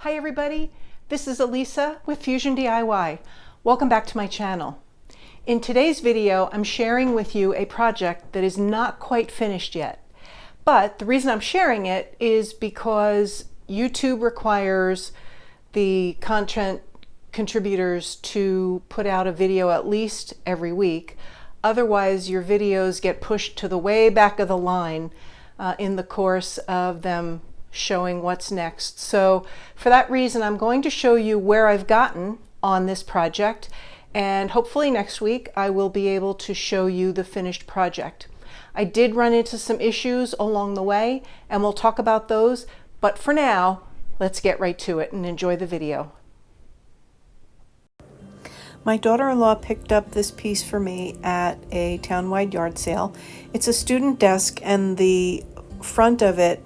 Hi everybody, this is Elisa with FusionDIY. Welcome back to my channel. In today's video, I'm sharing with you a project that is not quite finished yet. But the reason I'm sharing it is because YouTube requires the content contributors to put out a video at least every week. Otherwise, your videos get pushed to the way back of the line in the course of them showing what's next. So for that reason, I'm going to show you where I've gotten on this project, and hopefully next week I will be able to show you the finished project. I did run into some issues along the way, and we'll talk about those, but for now, let's get right to it and enjoy the video. My daughter-in-law picked up this piece for me at a town-wide yard sale. It's a student desk, and the front of it,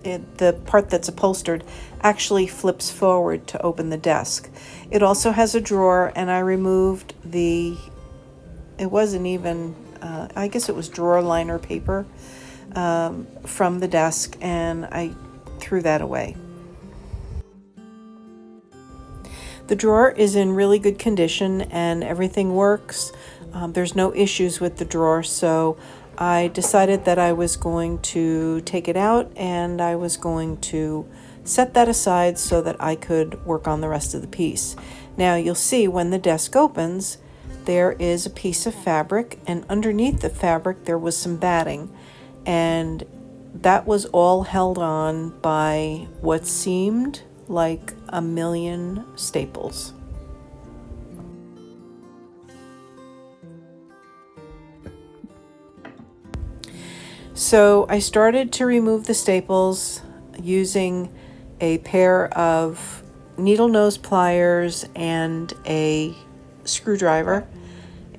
the part that's upholstered, actually flips forward to open the desk. It also has a drawer, and I removed it wasn't even, I guess it was drawer liner paper from the desk, and I threw that away. The drawer is in really good condition and everything works. There's no issues with the drawer, so I decided that I was going to take it out and I was going to set that aside so that I could work on the rest of the piece. Now you'll see when the desk opens, there is a piece of fabric, and underneath the fabric there was some batting, and that was all held on by what seemed like a million staples. So I started to remove the staples using a pair of needle nose pliers and a screwdriver,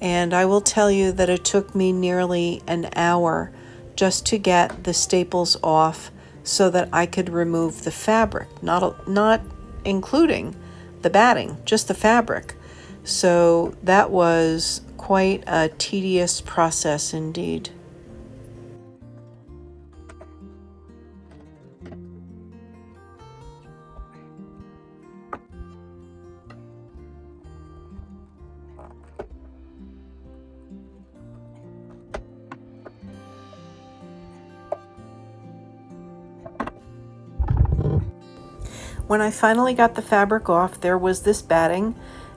and I will tell you that it took me nearly an hour just to get the staples off so that I could remove the fabric, not including the batting, just the fabric. So that was quite a tedious process indeed. When I finally got the fabric off, there was this batting,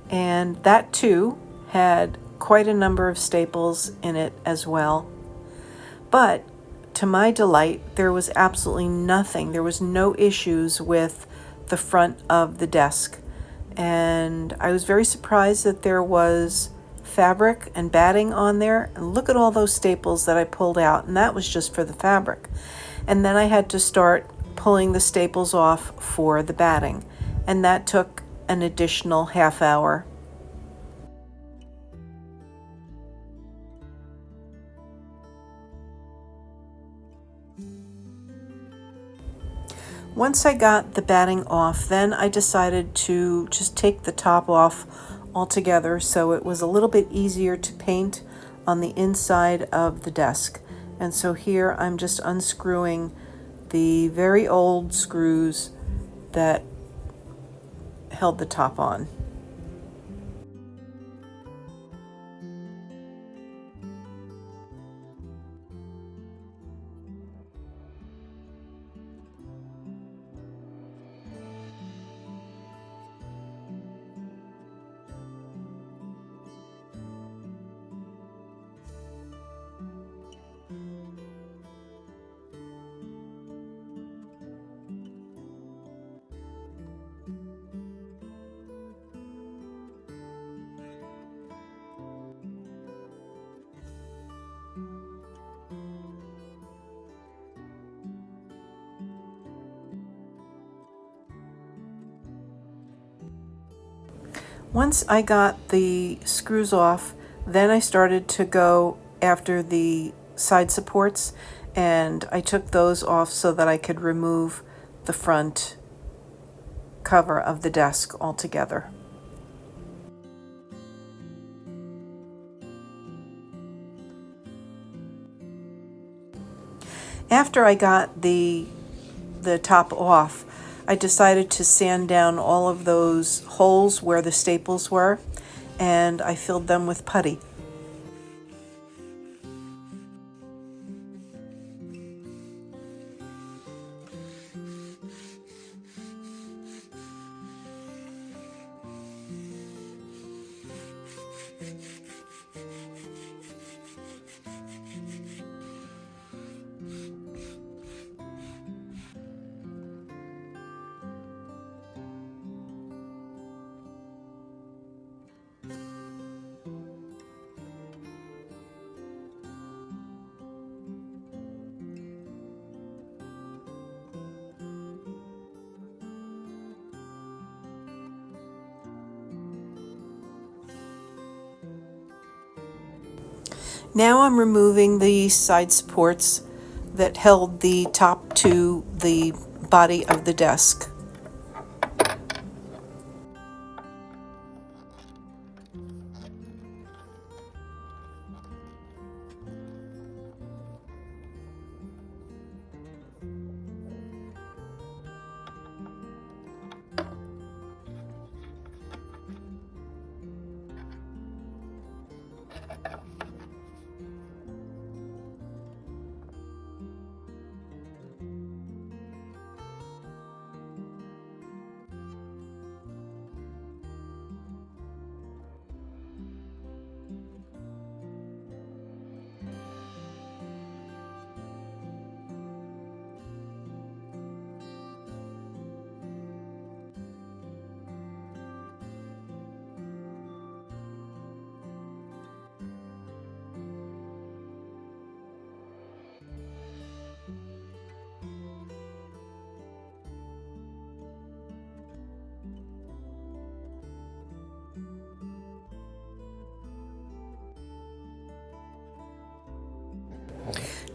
and that too had quite a number of staples in it as well. But to my delight, there was absolutely nothing. There was no issues with the front of the desk. And I was very surprised that there was fabric and batting on there. And look at all those staples that I pulled out, and that was just for the fabric. And then I had to start pulling the staples off for the batting, and that took an additional half hour. Once I got the batting off, then I decided to just take the top off altogether, so it was a little bit easier to paint on the inside of the desk. And so here I'm just unscrewing the very old screws that held the top on. Once I got the screws off, then I started to go after the side supports, and I took those off so that I could remove the front cover of the desk altogether. After I got the top off, I decided to sand down all of those holes where the staples were, and I filled them with putty. Now I'm removing the side supports that held the top to the body of the desk.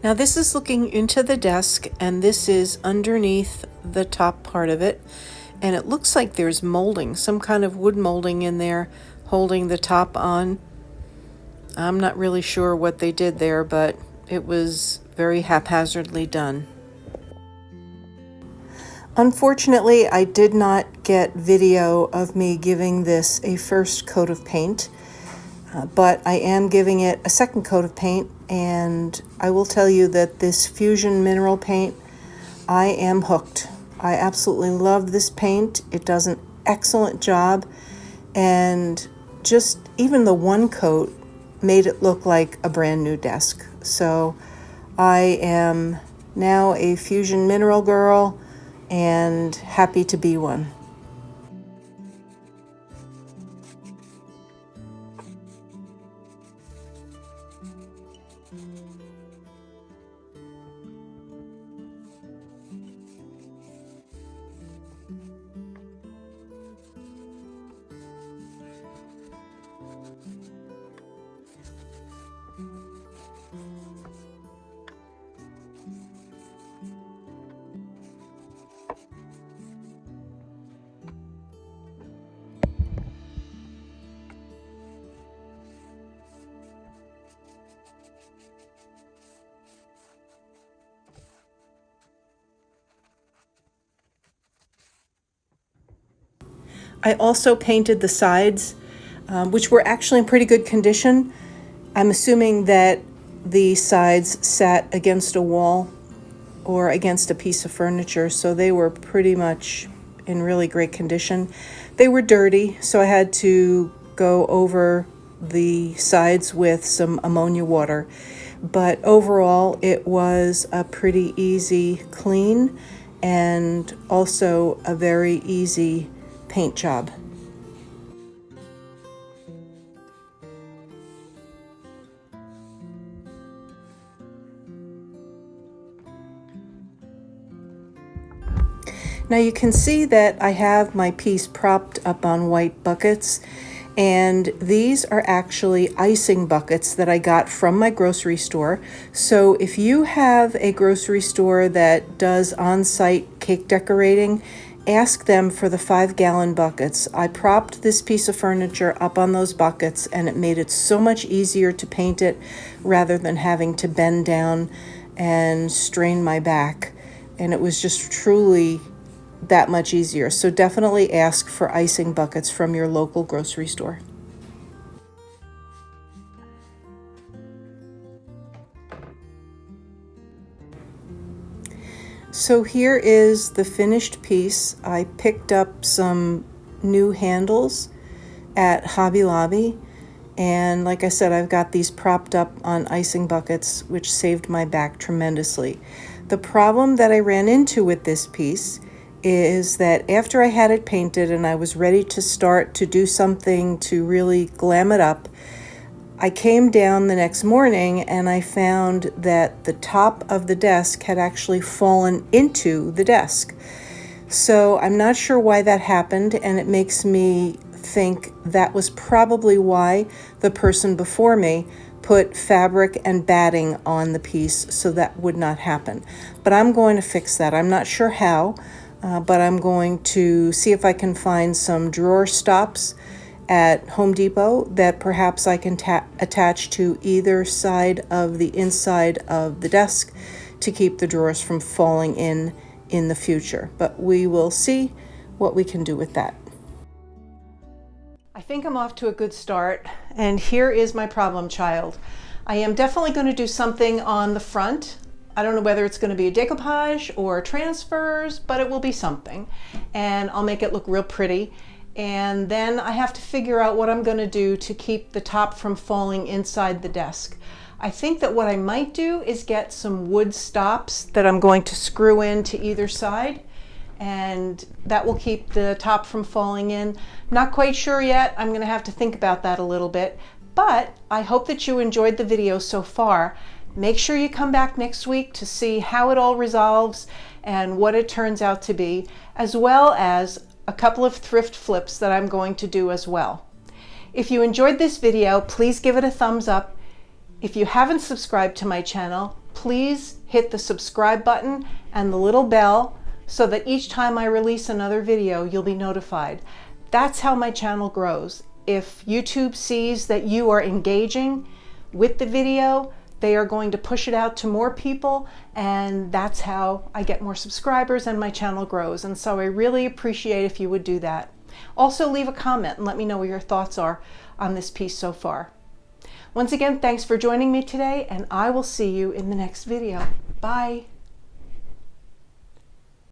Now this is looking into the desk, and this is underneath the top part of it, and it looks like there's molding, some kind of wood molding in there holding the top on. I'm not really sure what they did there, but it was very haphazardly done. Unfortunately, I did not get video of me giving this a first coat of paint, but I am giving it a second coat of paint, and I will tell you that this Fusion mineral paint, I am hooked. I absolutely love this paint. It does an excellent job, and just even the one coat made it look like a brand new desk. So I am now a Fusion mineral girl and happy to be one. I also painted the sides, which were actually in pretty good condition. I'm assuming that the sides sat against a wall or against a piece of furniture, so they were pretty much in really great condition. They were dirty, so I had to go over the sides with some ammonia water. But overall, it was a pretty easy clean and also a very easy paint job. Now you can see that I have my piece propped up on white buckets, and these are actually icing buckets that I got from my grocery store. So if you have a grocery store that does on-site cake decorating, ask them for the 5-gallon buckets. I propped this piece of furniture up on those buckets, and it made it so much easier to paint it rather than having to bend down and strain my back. And it was just truly that much easier. So definitely ask for icing buckets from your local grocery store. So here is the finished piece. I picked up some new handles at Hobby Lobby, and like I said, I've got these propped up on icing buckets, which saved my back tremendously. The problem that I ran into with this piece is that after I had it painted and I was ready to start to do something to really glam it up, I came down the next morning and I found that the top of the desk had actually fallen into the desk. So I'm not sure why that happened, and it makes me think that was probably why the person before me put fabric and batting on the piece so that would not happen. But I'm going to fix that. I'm not sure how, but I'm going to see if I can find some drawer stops at Home Depot that perhaps I can attach to either side of the inside of the desk to keep the drawers from falling in the future. But we will see what we can do with that. I think I'm off to a good start, and here is my problem child. I am definitely going to do something on the front. I don't know whether it's going to be a decoupage or transfers, but it will be something, and I'll make it look real pretty. And then I have to figure out what I'm going to do to keep the top from falling inside the desk. I think that what I might do is get some wood stops that I'm going to screw in to either side, and that will keep the top from falling in. Not quite sure yet. I'm going to have to think about that a little bit, but I hope that you enjoyed the video so far. Make sure you come back next week to see how it all resolves and what it turns out to be, as well as a couple of thrift flips that I'm going to do as well. If you enjoyed this video, please give it a thumbs up. If you haven't subscribed to my channel, please hit the subscribe button and the little bell so that each time I release another video, you'll be notified. That's how my channel grows. If YouTube sees that you are engaging with the video, they are going to push it out to more people, and that's how I get more subscribers and my channel grows. And so I really appreciate if you would do that. Also, leave a comment and let me know what your thoughts are on this piece so far. Once again, thanks for joining me today, and I will see you in the next video. Bye.